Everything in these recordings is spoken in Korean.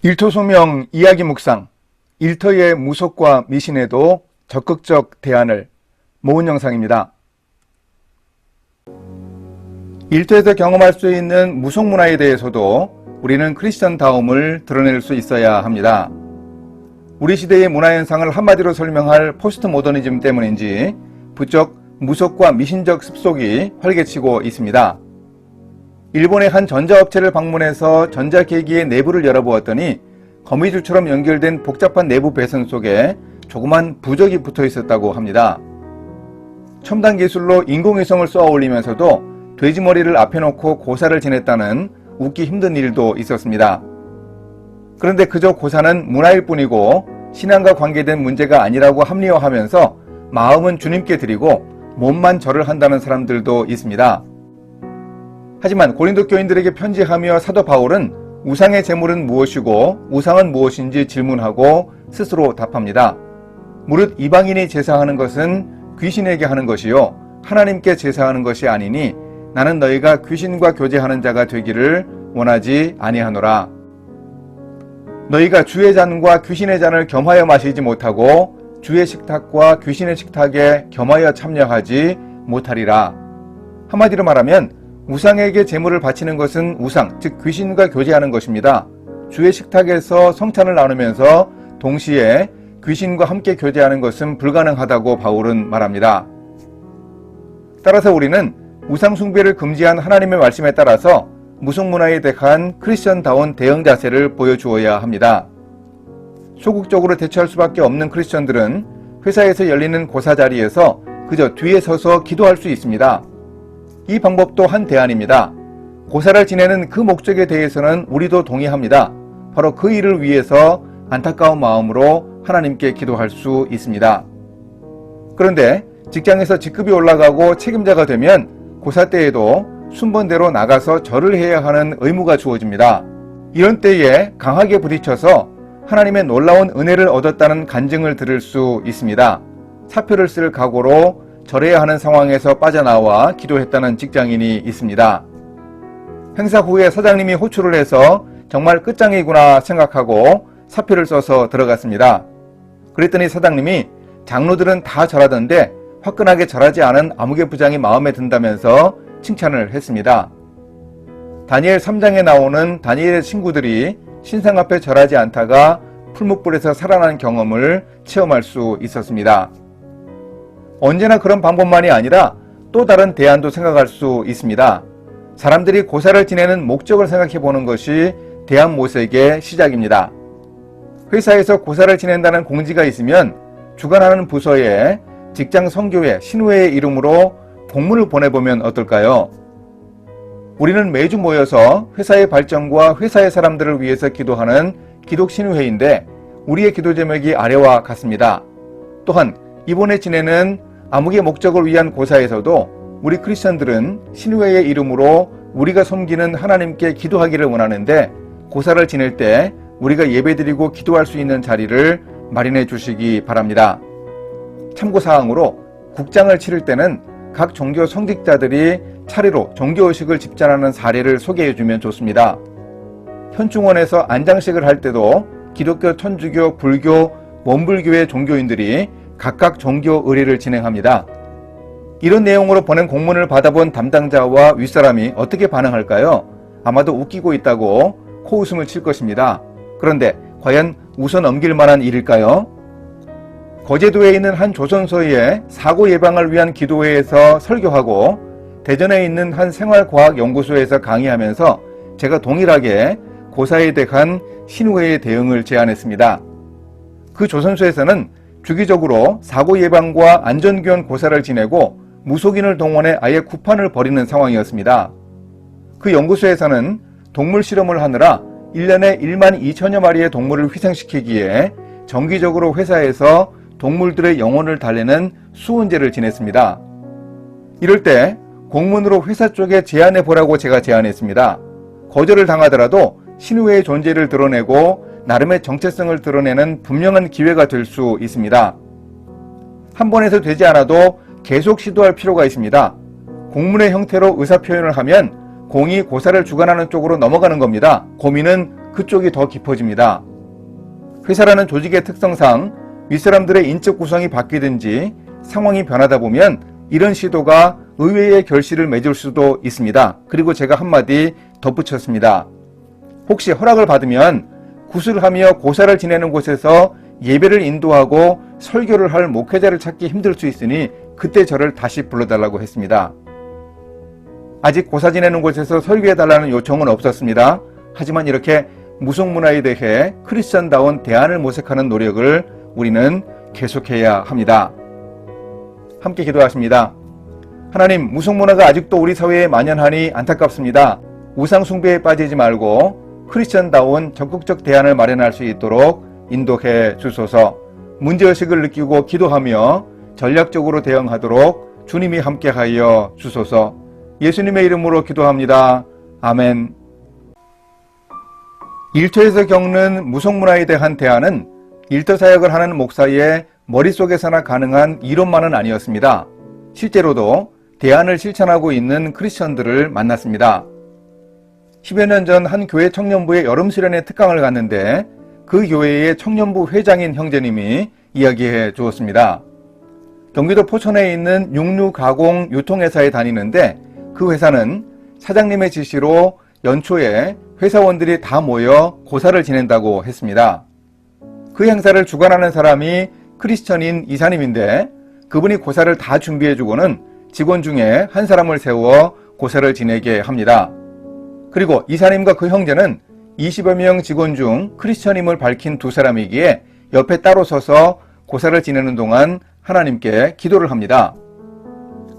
일터 소명 이야기 묵상, 일터의 무속과 미신에도 적극적 대안을 모은 영상입니다. 일터에서 경험할 수 있는 무속 문화에 대해서도 우리는 크리스천다움을 드러낼 수 있어야 합니다. 우리 시대의 문화 현상을 한마디로 설명할 포스트 모더니즘 때문인지 부쩍 무속과 미신적 습속이 활개치고 있습니다. 일본의 한 전자업체를 방문해서 전자계기의 내부를 열어보았더니 거미줄처럼 연결된 복잡한 내부 배선 속에 조그만 부적이 붙어 있었다고 합니다. 첨단 기술로 인공위성을 쏘아 올리면서도 돼지머리를 앞에 놓고 고사를 지냈다는 웃기 힘든 일도 있었습니다. 그런데 그저 고사는 문화일 뿐이고 신앙과 관계된 문제가 아니라고 합리화하면서 마음은 주님께 드리고 몸만 절을 한다는 사람들도 있습니다. 하지만 고린도 교인들에게 편지하며 사도 바울은 우상의 제물은 무엇이고 우상은 무엇인지 질문하고 스스로 답합니다. 무릇 이방인이 제사하는 것은 귀신에게 하는 것이요 하나님께 제사하는 것이 아니니 나는 너희가 귀신과 교제하는 자가 되기를 원하지 아니하노라. 너희가 주의 잔과 귀신의 잔을 겸하여 마시지 못하고 주의 식탁과 귀신의 식탁에 겸하여 참여하지 못하리라. 한마디로 말하면 우상에게 제물을 바치는 것은 우상, 즉 귀신과 교제하는 것입니다. 주의 식탁에서 성찬을 나누면서 동시에 귀신과 함께 교제하는 것은 불가능하다고 바울은 말합니다. 따라서 우리는 우상 숭배를 금지한 하나님의 말씀에 따라서 무속 문화에 대한 크리스천다운 대응 자세를 보여주어야 합니다. 소극적으로 대처할 수밖에 없는 크리스천들은 회사에서 열리는 고사 자리에서 그저 뒤에 서서 기도할 수 있습니다. 이 방법도 한 대안입니다. 고사를 지내는 그 목적에 대해서는 우리도 동의합니다. 바로 그 일을 위해서 안타까운 마음으로 하나님께 기도할 수 있습니다. 그런데 직장에서 직급이 올라가고 책임자가 되면 고사 때에도 순번대로 나가서 절을 해야 하는 의무가 주어집니다. 이런 때에 강하게 부딪혀서 하나님의 놀라운 은혜를 얻었다는 간증을 들을 수 있습니다. 사표를 쓸 각오로 절해야 하는 상황에서 빠져나와 기도했다는 직장인이 있습니다. 행사 후에 사장님이 호출을 해서 정말 끝장이구나 생각하고 사표를 써서 들어갔습니다. 그랬더니 사장님이 장로들은 다 절하던데 화끈하게 절하지 않은 아무개 부장이 마음에 든다면서 칭찬을 했습니다. 다니엘 3장에 나오는 다니엘의 친구들이 신상 앞에 절하지 않다가 풀무불에서 살아난 경험을 체험할 수 있었습니다. 언제나 그런 방법만이 아니라 또 다른 대안도 생각할 수 있습니다. 사람들이 고사를 지내는 목적을 생각해 보는 것이 대안 모색의 시작입니다. 회사에서 고사를 지낸다는 공지가 있으면 주관하는 부서에 직장 선교회, 신우회의 이름으로 공문을 보내보면 어떨까요? 우리는 매주 모여서 회사의 발전과 회사의 사람들을 위해서 기도하는 기독신우회인데 우리의 기도 제목이 아래와 같습니다. 또한 이번에 지내는 아무개 목적을 위한 고사에서도 우리 크리스천들은 신우회의 이름으로 우리가 섬기는 하나님께 기도하기를 원하는데 고사를 지낼 때 우리가 예배드리고 기도할 수 있는 자리를 마련해 주시기 바랍니다. 참고사항으로 국장을 치를 때는 각 종교 성직자들이 차례로 종교의식을 집전하는 사례를 소개해 주면 좋습니다. 현충원에서 안장식을 할 때도 기독교, 천주교, 불교, 원불교의 종교인들이 각각 종교 의례를 진행합니다. 이런 내용으로 보낸 공문을 받아본 담당자와 윗사람이 어떻게 반응할까요? 아마도 웃기고 있다고 코웃음을 칠 것입니다. 그런데 과연 웃어 넘길 만한 일일까요? 거제도에 있는 한 조선소의 사고 예방을 위한 기도회에서 설교하고 대전에 있는 한 생활과학연구소에서 강의하면서 제가 동일하게 고사에 대한 신우회의 대응을 제안했습니다. 그 조선소에서는 주기적으로 사고 예방과 안전교원 고사를 지내고 무속인을 동원해 아예 쿠판을 벌이는 상황이었습니다. 그 연구소에서는 동물 실험을 하느라 1년에 1만 2천여 마리의 동물을 희생시키기에 정기적으로 회사에서 동물들의 영혼을 달래는 수훈제를 지냈습니다. 이럴 때 공문으로 회사 쪽에 제안해 보라고 제가 제안했습니다. 거절을 당하더라도 신우회의 존재를 드러내고 나름의 정체성을 드러내는 분명한 기회가 될 수 있습니다. 한 번에서 되지 않아도 계속 시도할 필요가 있습니다. 공문의 형태로 의사표현을 하면 공이 고사를 주관하는 쪽으로 넘어가는 겁니다. 고민은 그쪽이 더 깊어집니다. 회사라는 조직의 특성상 윗사람들의 인적 구성이 바뀌든지 상황이 변하다 보면 이런 시도가 의외의 결실을 맺을 수도 있습니다. 그리고 제가 한마디 덧붙였습니다. 혹시 허락을 받으면 구슬하며 고사를 지내는 곳에서 예배를 인도하고 설교를 할 목회자를 찾기 힘들 수 있으니 그때 저를 다시 불러달라고 했습니다. 아직 고사 지내는 곳에서 설교해달라는 요청은 없었습니다. 하지만 이렇게 무속문화에 대해 크리스천다운 대안을 모색하는 노력을 우리는 계속해야 합니다. 함께 기도하십니다. 하나님, 무속문화가 아직도 우리 사회에 만연하니 안타깝습니다. 우상숭배에 빠지지 말고 크리스천다운 적극적 대안을 마련할 수 있도록 인도해 주소서. 문제의식을 느끼고 기도하며 전략적으로 대응하도록 주님이 함께하여 주소서. 예수님의 이름으로 기도합니다. 아멘. 일터에서 겪는 무속문화에 대한 대안은 일터 사역을 하는 목사의 머릿속에서나 가능한 이론만은 아니었습니다. 실제로도 대안을 실천하고 있는 크리스천들을 만났습니다. 10여 년 전 한 교회 청년부의 여름 수련회 특강을 갔는데 그 교회의 청년부 회장인 형제님이 이야기해 주었습니다. 경기도 포천에 있는 육류 가공 유통회사에 다니는데 그 회사는 사장님의 지시로 연초에 회사원들이 다 모여 고사를 지낸다고 했습니다. 그 행사를 주관하는 사람이 크리스천인 이사님인데 그분이 고사를 다 준비해주고는 직원 중에 한 사람을 세워 고사를 지내게 합니다. 그리고 이사님과 그 형제는 20여 명 직원 중 크리스천임을 밝힌 두 사람이기에 옆에 따로 서서 고사를 지내는 동안 하나님께 기도를 합니다.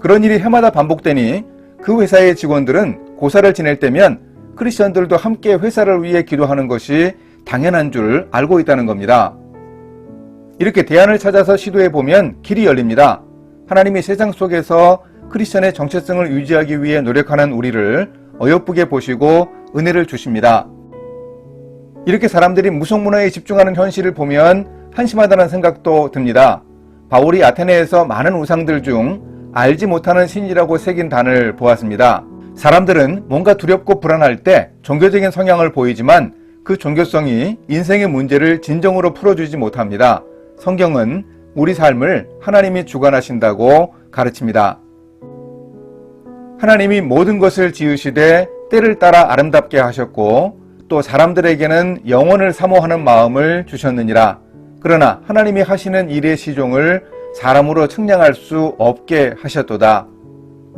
그런 일이 해마다 반복되니 그 회사의 직원들은 고사를 지낼 때면 크리스천들도 함께 회사를 위해 기도하는 것이 당연한 줄 알고 있다는 겁니다. 이렇게 대안을 찾아서 시도해보면 길이 열립니다. 하나님이 세상 속에서 크리스천의 정체성을 유지하기 위해 노력하는 우리를 어여쁘게 보시고 은혜를 주십니다. 이렇게 사람들이 무속문화에 집중하는 현실을 보면 한심하다는 생각도 듭니다. 바울이 아테네에서 많은 우상들 중 알지 못하는 신이라고 새긴 단을 보았습니다. 사람들은 뭔가 두렵고 불안할 때 종교적인 성향을 보이지만 그 종교성이 인생의 문제를 진정으로 풀어주지 못합니다. 성경은 우리 삶을 하나님이 주관하신다고 가르칩니다. 하나님이 모든 것을 지으시되 때를 따라 아름답게 하셨고 또 사람들에게는 영원을 사모하는 마음을 주셨느니라. 그러나 하나님이 하시는 일의 시종을 사람으로 측량할 수 없게 하셨도다.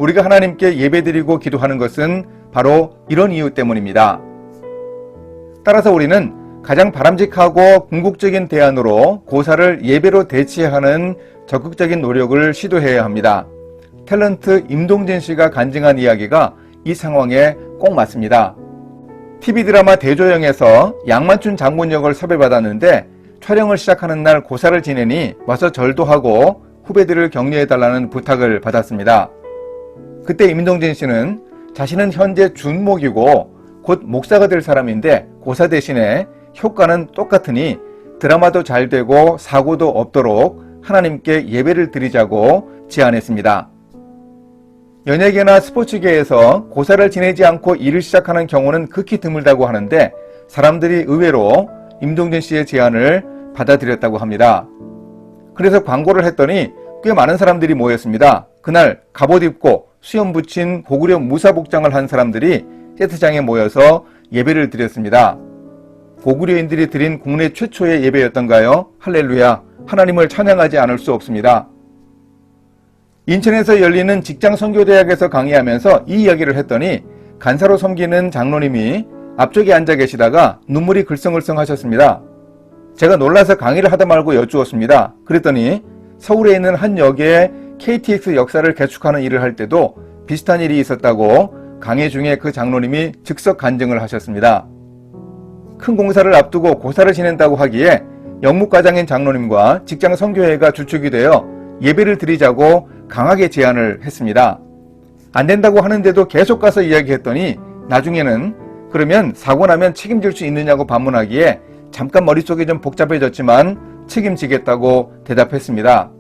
우리가 하나님께 예배드리고 기도하는 것은 바로 이런 이유 때문입니다. 따라서 우리는 가장 바람직하고 궁극적인 대안으로 고사를 예배로 대체하는 적극적인 노력을 시도해야 합니다. 탤런트 임동진 씨가 간증한 이야기가 이 상황에 꼭 맞습니다. TV 드라마 대조영에서 양만춘 장군 역을 섭외받았는데 촬영을 시작하는 날 고사를 지내니 와서 절도 하고 후배들을 격려해달라는 부탁을 받았습니다. 그때 임동진 씨는 자신은 현재 준목이고 곧 목사가 될 사람인데 고사 대신에 효과는 똑같으니 드라마도 잘 되고 사고도 없도록 하나님께 예배를 드리자고 제안했습니다. 연예계나 스포츠계에서 고사를 지내지 않고 일을 시작하는 경우는 극히 드물다고 하는데 사람들이 의외로 임동진 씨의 제안을 받아들였다고 합니다. 그래서 광고를 했더니 꽤 많은 사람들이 모였습니다. 그날 갑옷 입고 수염 붙인 고구려 무사 복장을 한 사람들이 세트장에 모여서 예배를 드렸습니다. 고구려인들이 드린 국내 최초의 예배였던가요? 할렐루야, 하나님을 찬양하지 않을 수 없습니다. 인천에서 열리는 직장선교대학에서 강의하면서 이 이야기를 했더니 간사로 섬기는 장로님이 앞쪽에 앉아 계시다가 눈물이 글썽글썽 하셨습니다. 제가 놀라서 강의를 하다 말고 여쭈었습니다. 그랬더니 서울에 있는 한 역에 KTX 역사를 개축하는 일을 할 때도 비슷한 일이 있었다고 강의 중에 그 장로님이 즉석 간증을 하셨습니다. 큰 공사를 앞두고 고사를 지낸다고 하기에 영묵과장인 장로님과 직장선교회가 주축이 되어 예배를 드리자고 강하게 제안을 했습니다. 안 된다고 하는데도 계속 가서 이야기했더니 나중에는 그러면 사고 나면 책임질 수 있느냐고 반문하기에 잠깐 머릿속이 좀 복잡해졌지만 책임지겠다고 대답했습니다.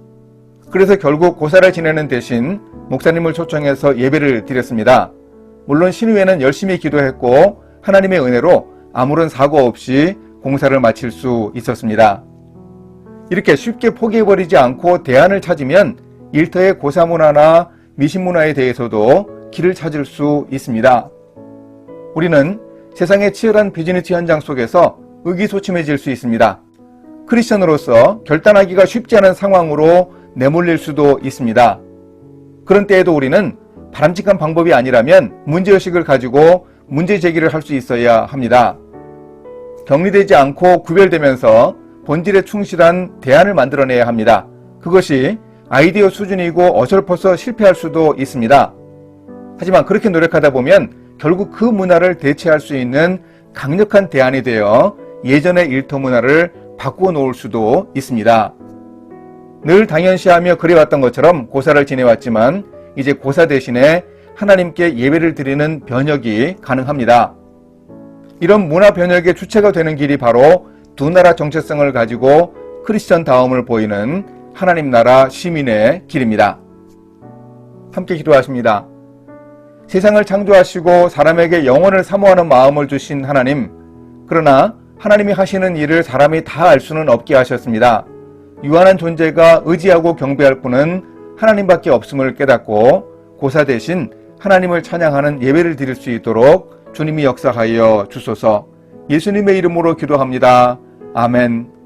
그래서 결국 고사를 지내는 대신 목사님을 초청해서 예배를 드렸습니다. 물론 신후에는 열심히 기도했고 하나님의 은혜로 아무런 사고 없이 공사를 마칠 수 있었습니다. 이렇게 쉽게 포기해버리지 않고 대안을 찾으면 일터의 고사문화나 미신문화에 대해서도 길을 찾을 수 있습니다. 우리는 세상의 치열한 비즈니스 현장 속에서 의기소침해질 수 있습니다. 크리스천으로서 결단하기가 쉽지 않은 상황으로 내몰릴 수도 있습니다. 그런 때에도 우리는 바람직한 방법이 아니라면 문제의식을 가지고 문제 제기를 할 수 있어야 합니다. 격리되지 않고 구별되면서 본질에 충실한 대안을 만들어내야 합니다. 그것이 아이디어 수준이고 어설퍼서 실패할 수도 있습니다. 하지만 그렇게 노력하다 보면 결국 그 문화를 대체할 수 있는 강력한 대안이 되어 예전의 일터 문화를 바꾸어 놓을 수도 있습니다. 늘 당연시하며 그래왔던 것처럼 고사를 지내왔지만 이제 고사 대신에 하나님께 예배를 드리는 변혁이 가능합니다. 이런 문화 변혁의 주체가 되는 길이 바로 두 나라 정체성을 가지고 크리스천다움을 보이는 하나님 나라 시민의 길입니다. 함께 기도하십니다. 세상을 창조하시고 사람에게 영혼을 사모하는 마음을 주신 하나님, 그러나 하나님이 하시는 일을 사람이 다 알 수는 없게 하셨습니다. 유한한 존재가 의지하고 경배할 분은 하나님밖에 없음을 깨닫고 고사 대신 하나님을 찬양하는 예배를 드릴 수 있도록 주님이 역사하여 주소서. 예수님의 이름으로 기도합니다. 아멘.